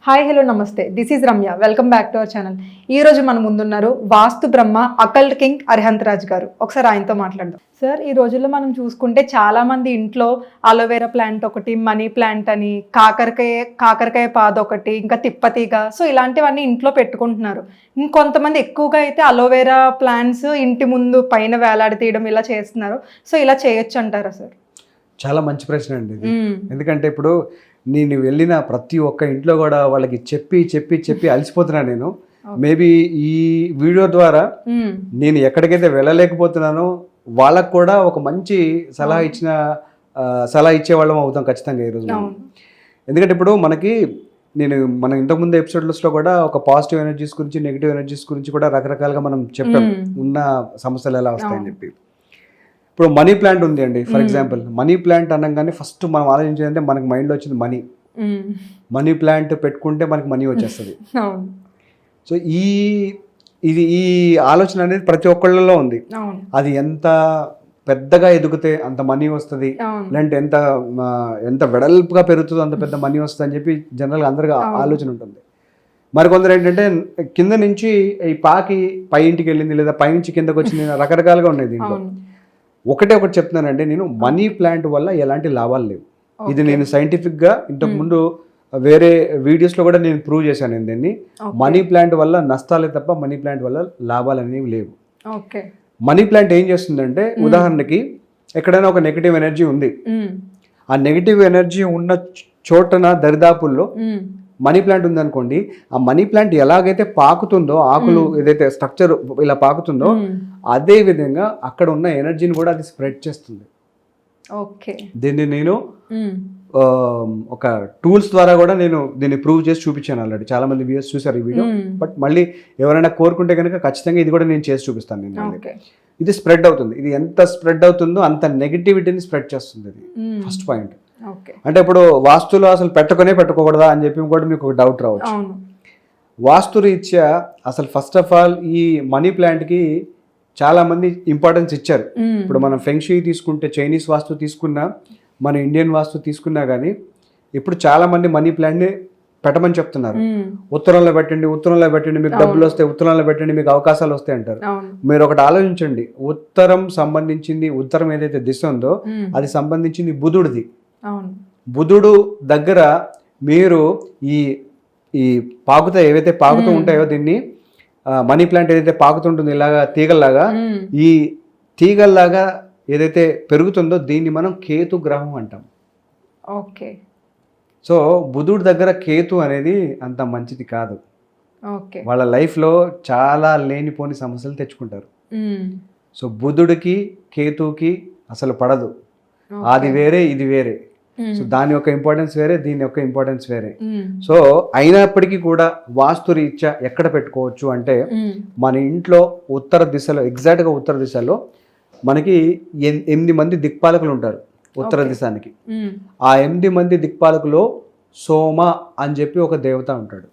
Hi hello నమస్తే, this is Ramya. Welcome back to our channel. ఈ రోజు మన ముందున్నారు వాస్తు బ్రహ్మ అకల్ట్ కింగ్ అరిహంత్ రాజ్ గారు. ఒకసారి ఆయనతో మాట్లాడదాం. సార్, ఈ రోజుల్లో మనం చూసుకుంటే చాలా మంది ఇంట్లో అలోవెరా ప్లాంట్ ఒకటి, మనీ ప్లాంట్ అని, కాకరకాయ పాదు ఒకటి, ఇంకా తిప్పతీగ, సో ఇలాంటివన్నీ ఇంట్లో పెట్టుకుంటున్నారు. ఇంకొంతమంది ఎక్కువగా అయితే అలోవెరా ప్లాంట్స్ ఇంటి ముందు పైన వేలాడతీయడం ఇలా చేస్తున్నారు. సో ఇలా చేయొచ్చు అంటారా సార్? చాలా మంచి ప్రశ్న అండి ఇది. ఎందుకంటే ఇప్పుడు నేను వెళ్ళిన ప్రతి ఒక్క ఇంట్లో కూడా వాళ్ళకి చెప్పి చెప్పి చెప్పి అలసిపోతున్నాను నేను. మేబీ ఈ వీడియో ద్వారా నేను ఎక్కడికైతే వెళ్ళలేకపోతున్నానో వాళ్ళకు కూడా ఒక మంచి సలహా ఇచ్చేవాళ్ళం అవుతాం ఖచ్చితంగా ఈరోజు. ఎందుకంటే ఇప్పుడు మన ఇంతకుముందు ఎపిసోడ్స్లో కూడా ఒక పాజిటివ్ ఎనర్జీస్ గురించి, నెగిటివ్ ఎనర్జీస్ గురించి కూడా రకరకాలుగా మనం చెప్పాం, ఉన్న సమస్యలు ఎలా వస్తాయని చెప్పి. ఇప్పుడు మనీ ప్లాంట్ ఉంది అండి. ఫర్ ఎగ్జాంపుల్ మనీ ప్లాంట్ అనగానే ఫస్ట్ మనం ఆలోచించేదంటే మనకి మైండ్లో వచ్చింది మనీ ప్లాంట్ పెట్టుకుంటే మనకి మనీ వచ్చేస్తుంది. సో ఈ ఆలోచన అనేది ప్రతి ఒక్కళ్ళలో ఉంది. అది ఎంత పెద్దగా ఎదిగితే అంత మనీ వస్తుంది, లేదంటే ఎంత వెడల్పుగా పెరుగుతుందో అంత పెద్ద మనీ వస్తుంది అని చెప్పి జనరల్గా అందరికీ ఆలోచన ఉంటుంది. మరికొందరు ఏంటంటే కింద నుంచి ఈ పాకి పై ఇంటికి వెళ్ళింది, లేదా పైనుంచి కిందకి వచ్చింది, రకరకాలుగా ఉన్నాయి దీంట్లో. ఒకటి చెప్తున్నానండి, నేను మనీ ప్లాంట్ వల్ల ఎలాంటి లాభాలు లేవు. ఇది నేను సైంటిఫిక్గా ఇంతకుముందు వేరే వీడియోస్లో కూడా నేను ప్రూవ్ చేశాను. దీన్ని మనీ ప్లాంట్ వల్ల నష్టాలే తప్ప మనీ ప్లాంట్ వల్ల లాభాలు అనేవి లేవు. మనీ ప్లాంట్ ఏం చేస్తుందంటే, ఉదాహరణకి ఎక్కడైనా ఒక నెగిటివ్ ఎనర్జీ ఉంది, ఆ నెగిటివ్ ఎనర్జీ ఉన్న చోటన దరిదాపుల్లో మనీ ప్లాంట్ ఉందనుకోండి, ఆ మనీ ప్లాంట్ ఎలాగైతే పాకుతుందో, ఆకులు ఏదైతే స్ట్రక్చర్ ఇలా పాకుతుందో అదే విధంగా అక్కడ ఉన్న ఎనర్జీని కూడా అది స్ప్రెడ్ చేస్తుంది. దీన్ని నేను ఒక టూల్స్ ద్వారా కూడా నేను దీన్ని ప్రూవ్ చేసి చూపించాను ఆల్రెడీ. చాలా మంది వ్యూయర్స్ చూసారు ఈ వీడియో. బట్ మళ్ళీ ఎవరైనా కోరుకుంటే కనుక ఖచ్చితంగా ఇది కూడా నేను చేసి చూపిస్తాను. నేను ఇది స్ప్రెడ్ అవుతుంది. ఇది ఎంత స్ప్రెడ్ అవుతుందో అంత నెగిటివిటీని స్ప్రెడ్ చేస్తుంది. అది ఫస్ట్ పాయింట్. అంటే ఇప్పుడు వాస్తులో అసలు పెట్టుకోకూడదా అని చెప్పి కూడా మీకు ఒక డౌట్ రావచ్చు. వాస్తు రీత్యా అసలు ఫస్ట్ ఆఫ్ ఆల్ ఈ మనీ ప్లాంట్కి చాలా మంది ఇంపార్టెన్స్ ఇచ్చారు. ఇప్పుడు మనం ఫెంగ్ షూయి తీసుకుంటే, చైనీస్ వాస్తు తీసుకున్నా, మన ఇండియన్ వాస్తు తీసుకున్నా కానీ ఇప్పుడు చాలా మంది మనీ ప్లాంట్ని పెట్టమని చెప్తున్నారు. ఉత్తరంలో పెట్టండి మీకు డబ్బులు వస్తాయి, ఉత్తరంలో పెట్టండి మీకు అవకాశాలు వస్తాయి అంటారు. మీరు ఒకటి ఆలోచించండి, ఉత్తరం ఏదైతే దిశ ఉందో అది సంబంధించింది బుధుడిది. బుధుడు దగ్గర మీరు ఈ ఏవైతే పాకుతూ ఉంటాయో, దీన్ని మనీ ప్లాంట్ ఏదైతే పాకుతుంటుందో ఇలాగా తీగల్లాగా, ఈ తీగల్లాగా ఏదైతే పెరుగుతుందో దీన్ని మనం కేతు గ్రహం అంటాం. సో బుధుడి దగ్గర కేతు అనేది అంత మంచిది కాదు. వాళ్ళ లైఫ్లో చాలా లేనిపోని సమస్యలు తెచ్చుకుంటారు. సో బుధుడికి కేతుకి అసలు పడదు. అది వేరే, ఇది వేరే. సో దాని యొక్క ఇంపార్టెన్స్ వేరే, దీని యొక్క ఇంపార్టెన్స్ వేరే. సో అయినప్పటికీ కూడా వాస్తు రీత్యా ఎక్కడ పెట్టుకోవచ్చు అంటే, మన ఇంట్లో ఎగ్జాక్ట్గా ఉత్తర దిశలో మనకి 8 మంది దిక్పాలకులు ఉంటారు ఉత్తర దిశానికి. ఆ 8 మంది దిక్పాలకులో సోమ అని చెప్పి ఒక దేవత ఉంటాడు.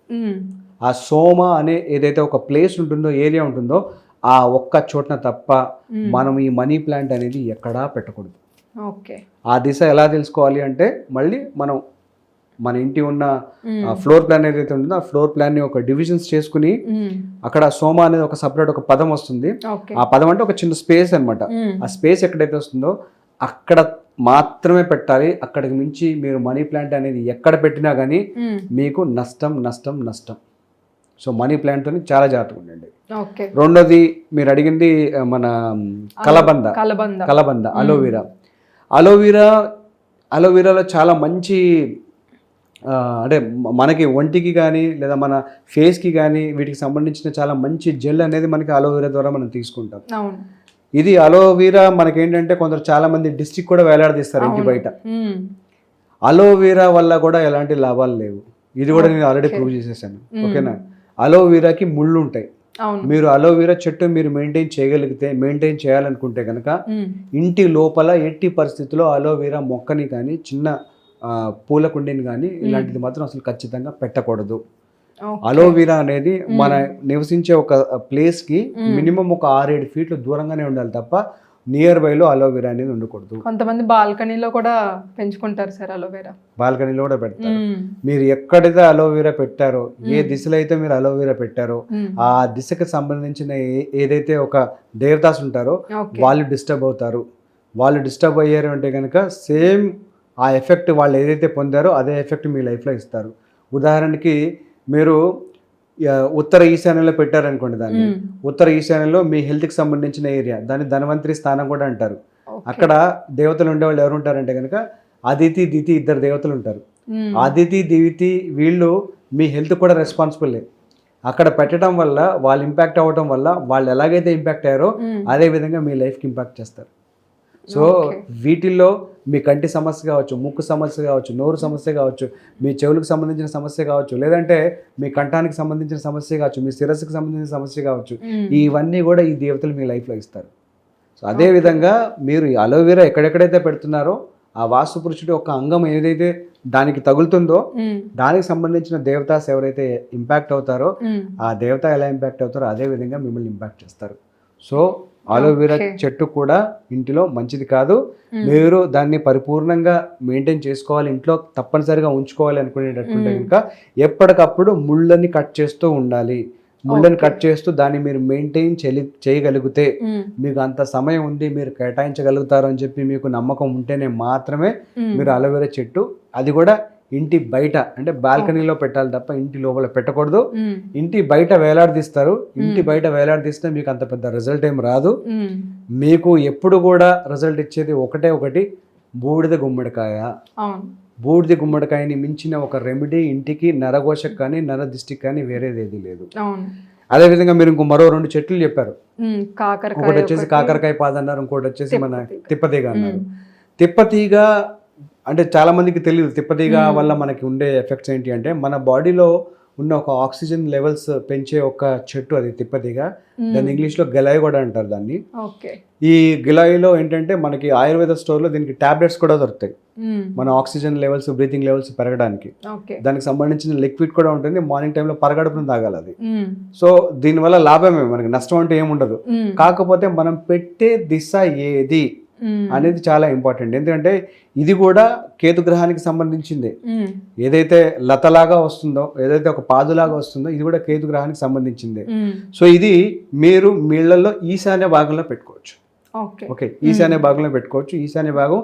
ఆ సోమ అనే ఏదైతే ఒక ప్లేస్ ఉంటుందో, ఏరియా ఉంటుందో, ఆ ఒక్క చోటన తప్ప మనం ఈ మనీ ప్లాంట్ అనేది ఎక్కడా పెట్టకూడదు. ఆ దిశ ఎలా తెలుసుకోవాలి అంటే, మళ్ళీ మనం మన ఇంటి ఉన్న ఫ్లోర్ ప్లాన్ ఏదైతే ఉంటుందో ఆ ఫ్లోర్ ప్లాన్ ని ఒక డివిజన్స్ చేసుకుని, అక్కడ సోమ అనేది ఒక సపరేట్ ఒక పదం వస్తుంది. ఆ పదం అంటే ఒక చిన్న స్పేస్ అనమాట. ఆ స్పేస్ ఎక్కడైతే వస్తుందో అక్కడ మాత్రమే పెట్టాలి. అక్కడికి మించి మీరు మనీ ప్లాంట్ అనేది ఎక్కడ పెట్టినా కానీ మీకు నష్టం. సో మనీ ప్లాంట్ తో చాలా జాగ్రత్తగా ఉండండి. రెండోది మీరు అడిగింది మన కలబంద అలోవెరాలో చాలా మంచి, అంటే మనకి ఒంటికి కానీ లేదా మన ఫేస్కి కానీ వీటికి సంబంధించిన చాలా మంచి జెల్ అనేది మనకి అలోవెరా ద్వారా మనం తీసుకుంటాం. ఇది అలోవెరా మనకేంటంటే కొందరు చాలా మంది డిస్ట్రిక్ట్ కూడా వేలాడదీస్తారు ఇంటి బయట. అలోవెరా వల్ల కూడా ఎలాంటి లాభాలు లేవు. ఇది కూడా నేను ఆల్రెడీ ప్రూవ్ చేసేసాను. ఓకేనా? అలోవెరాకి ముళ్ళు ఉంటాయి. మీరు అలోవెరా చెట్టు మీరు మెయింటైన్ చేయాలనుకుంటే కనుక ఇంటి లోపల ఎట్టి పరిస్థితుల్లో అలోవెరా మొక్కని కానీ, చిన్న పూల కుండీని కానీ ఇలాంటిది మాత్రం అసలు ఖచ్చితంగా పెట్టకూడదు. అలోవెరా అనేది మన నివసించే ఒక ప్లేస్కి మినిమం ఒక 6-7 ఫీట్లు దూరంగానే ఉండాలి తప్ప నియర్ బైలో అలోవెరా అనేది ఉండకూడదు. కొంతమంది బాల్కనీలో కూడా పెంచుకుంటారు సార్ అలోవెరా. బాల్కనీలో కూడా పెడతారు. మీరు ఎక్కడైతే అలోవెరా పెట్టారో, ఏ దిశలో అయితే మీరు అలోవెరా పెట్టారో ఆ దిశకు సంబంధించిన ఏదైతే ఒక దేవతాస్ ఉంటారో వాళ్ళు డిస్టర్బ్ అవుతారు. వాళ్ళు డిస్టర్బ్ అయ్యారు అంటే కనుక సేమ్ ఆ ఎఫెక్ట్ వాళ్ళు ఏదైతే పొందారో అదే ఎఫెక్ట్ మీ లైఫ్లో ఇస్తారు. ఉదాహరణకి మీరు ఉత్తర ఈశాన్యంలో పెట్టారనుకోండి, దాన్ని ఉత్తర ఈశాన్యంలో మీ హెల్త్కి సంబంధించిన ఏరియా, దాన్ని ధన్వంతరి స్థానం కూడా అంటారు. అక్కడ దేవతలు ఉండేవాళ్ళు ఎవరు ఉంటారంటే కనుక అదితి దితి ఇద్దరు దేవతలు ఉంటారు. అదితి దివితి వీళ్ళు మీ హెల్త్ కూడా రెస్పాన్సిబుల్లే. అక్కడ పెట్టడం వల్ల వాళ్ళు ఇంపాక్ట్ అవ్వడం వల్ల వాళ్ళు ఎలాగైతే ఇంపాక్ట్ అయ్యారో అదే విధంగా మీ లైఫ్కి ఇంపాక్ట్ చేస్తారు. సో వీటిల్లో మీ కంటి సమస్య కావచ్చు, ముక్కు సమస్య కావచ్చు, నోరు సమస్య కావచ్చు, మీ చెవులకు సంబంధించిన సమస్య కావచ్చు, లేదంటే మీ కంఠానికి సంబంధించిన సమస్య కావచ్చు, మీ శిరస్సుకు సంబంధించిన సమస్య కావచ్చు, ఇవన్నీ కూడా ఈ దేవతలు మీ లైఫ్లో ఇస్తారు. సో అదేవిధంగా మీరు అలోవెరా ఎక్కడెక్కడైతే పెడుతున్నారో ఆ వాస్తు పురుషుడి యొక్క అంగం ఏదైతే దానికి తగులుతుందో దానికి సంబంధించిన దేవతాస్ ఎవరైతే ఇంపాక్ట్ అవుతారో ఆ దేవత ఎలా ఇంపాక్ట్ అవుతారో అదే విధంగా మిమ్మల్ని ఇంపాక్ట్ చేస్తారు. సో అలోవెరా చెట్టు కూడా ఇంటిలో మంచిది కాదు. మీరు దాన్ని పరిపూర్ణంగా మెయింటైన్ చేసుకోవాలి, ఇంట్లో తప్పనిసరిగా ఉంచుకోవాలి అనుకునేటట్టుంటే ఇంకా ఎప్పటికప్పుడు ముళ్ళని కట్ చేస్తూ ఉండాలి. ముళ్ళని కట్ చేస్తూ దాన్ని మీరు మెయింటైన్ చేయగలిగితే, మీకు అంత సమయం ఉంది, మీరు కేటాయించగలుగుతారు అని చెప్పి మీకు నమ్మకం ఉంటేనే మాత్రమే మీరు అలోవెరా చెట్టు, అది కూడా ఇంటి బయట అంటే బాల్కనీలో పెట్టాలి తప్ప ఇంటి లోపల పెట్టకూడదు. ఇంటి బయట వేలాడదీస్తారు. ఇంటి బయట వేలాడదీస్తే మీకు అంత పెద్ద రిజల్ట్ ఏం రాదు. మీకు ఎప్పుడు కూడా రిజల్ట్ ఇచ్చేది ఒకటి, బూడిద గుమ్మడికాయ. బూడిద గుమ్మడికాయని మించిన ఒక రెమెడీ ఇంటికి నరఘోషకు కానీ నరదిష్టికి కానీ వేరేది ఏది లేదు. అదేవిధంగా మీరు మరో 2 చెట్లు చెప్పారు. ఒకటి వచ్చేసి కాకరకాయ పాద అన్నారు, ఇంకోటి వచ్చేసి మన తిప్పతీగ అన్నారు. తిప్పతీగ అంటే చాలా మందికి తెలియదు తిప్పతీగ వల్ల మనకి ఉండే ఎఫెక్ట్స్ ఏంటి అంటే, మన బాడీలో ఉన్న ఒక ఆక్సిజన్ లెవెల్స్ పెంచే ఒక చెట్టు అది తిప్పతీగ. దాన్ని ఇంగ్లీష్లో గెలాయి కూడా అంటారు దాన్ని. ఈ గిలాయిలో ఏంటంటే మనకి ఆయుర్వేద స్టోర్లో దీనికి టాబ్లెట్స్ కూడా దొరుకుతాయి, మన ఆక్సిజన్ లెవెల్స్ బ్రీతింగ్ లెవెల్స్ పెరగడానికి. దానికి సంబంధించిన లిక్విడ్ కూడా ఉంటుంది, మార్నింగ్ టైంలో పరగడుపున తాగాలి అది. సో దీనివల్ల లాభమే, మనకి నష్టం అంటే ఏముండదు. కాకపోతే మనం పెట్టే దిశ ఏది అనేది చాలా ఇంపార్టెంట్. ఎందుకంటే ఇది కూడా కేతు గ్రహానికి సంబంధించిందే. ఏదైతే లతలాగా వస్తుందో, ఏదైతే ఒక పాదులాగా వస్తుందో, ఇది కూడా కేతు గ్రహానికి సంబంధించిందే. సో ఇది మీరు మీళ్లలో ఈశాన్య భాగంలో పెట్టుకోవచ్చు. ఓకే, ఈశాన్య భాగంలో పెట్టుకోవచ్చు. ఈశాన్య భాగం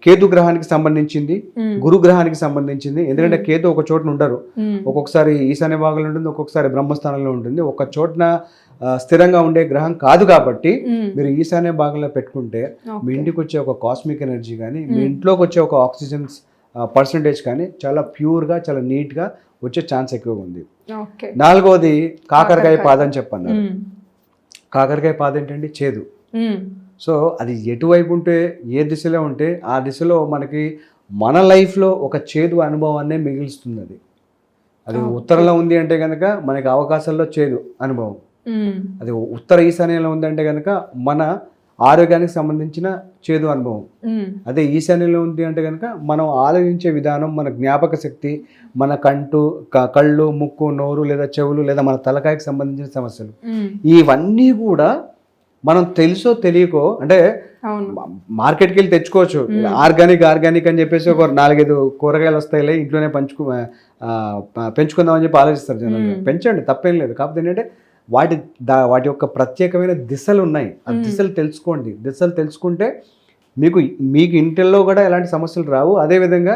కేతు గ్రహానికి సంబంధించింది, గురు గ్రహానికి సంబంధించింది. ఎందుకంటే కేతు ఒక చోటున ఉండరు, ఒక్కొక్కసారి ఈశాన్య భాగంలో ఉంటుంది, ఒక్కొక్కసారి బ్రహ్మస్థానంలో ఉంటుంది. ఒక చోటున స్థిరంగా ఉండే గ్రహం కాదు కాబట్టి మీరు ఈశాన్య భాగంలో పెట్టుకుంటే మీ ఇంటికి వచ్చే ఒక కాస్మిక్ ఎనర్జీ కానీ, మీ ఇంట్లోకి వచ్చే ఒక ఆక్సిజన్ పర్సంటేజ్ కానీ చాలా ప్యూర్గా, చాలా నీట్గా వచ్చే ఛాన్స్ ఎక్కువగా ఉంది. 4వది కాకరకాయ పాద అని చెప్పన్నారు. కాకరకాయ పాద ఏంటంటే చేదు. సో అది ఎటువైపు ఉంటే, ఏ దిశలో ఉంటే ఆ దిశలో మనకి మన లైఫ్లో ఒక చేదు అనుభవాన్నే మిగులుస్తుంది. అది ఉత్తరంలో ఉంది అంటే కనుక మనకి అవకాశాల్లో చేదు అనుభవం. అది ఉత్తర ఈశాన్యంలో ఉందంటే కనుక మన ఆరోగ్యానికి సంబంధించిన చేదు అనుభవం. అదే ఈశాన్యంలో ఉంది అంటే కనుక మనం ఆలోచించే విధానం, మన జ్ఞాపక శక్తి, మన కళ్ళు, ముక్కు, నోరు లేదా చెవులు లేదా మన తలకాయకి సంబంధించిన సమస్యలు, ఇవన్నీ కూడా మనం తెలుసో తెలియకో, అంటే మార్కెట్కి వెళ్ళి తెచ్చుకోవచ్చు, ఆర్గానిక్ అని చెప్పేసి ఒక 4-5 కూరగాయలు వస్తాయిలే ఇంట్లోనే పెంచుకుందామని చెప్పి ఆలోచిస్తారు జనాలు. పెంచండి, తప్పేం లేదు. కాకపోతే ఏంటంటే వాటి యొక్క ప్రత్యేకమైన దిశలు ఉన్నాయి. ఆ దిశలు తెలుసుకోండి. దిశలు తెలుసుకుంటే మీకు ఇంటిల్లో కూడా ఎలాంటి సమస్యలు రావు. అదేవిధంగా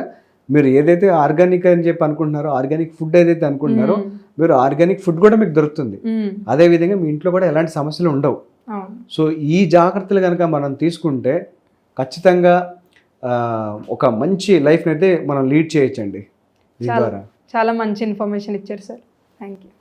మీరు ఏదైతే ఆర్గానిక్ అని చెప్పి అనుకుంటున్నారో, ఆర్గానిక్ ఫుడ్ ఏదైతే అనుకుంటున్నారో, మీరు ఆర్గానిక్ ఫుడ్ కూడా మీకు దొరుకుతుంది. అదేవిధంగా మీ ఇంట్లో కూడా ఎలాంటి సమస్యలు ఉండవు. సో ఈ జాగ్రత్తలు కనుక మనం తీసుకుంటే ఖచ్చితంగా ఒక మంచి లైఫ్ని అయితే మనం లీడ్ చేయొచ్చండి. దీని ద్వారా చాలా మంచి ఇన్ఫర్మేషన్ ఇచ్చారు సార్. Thank you.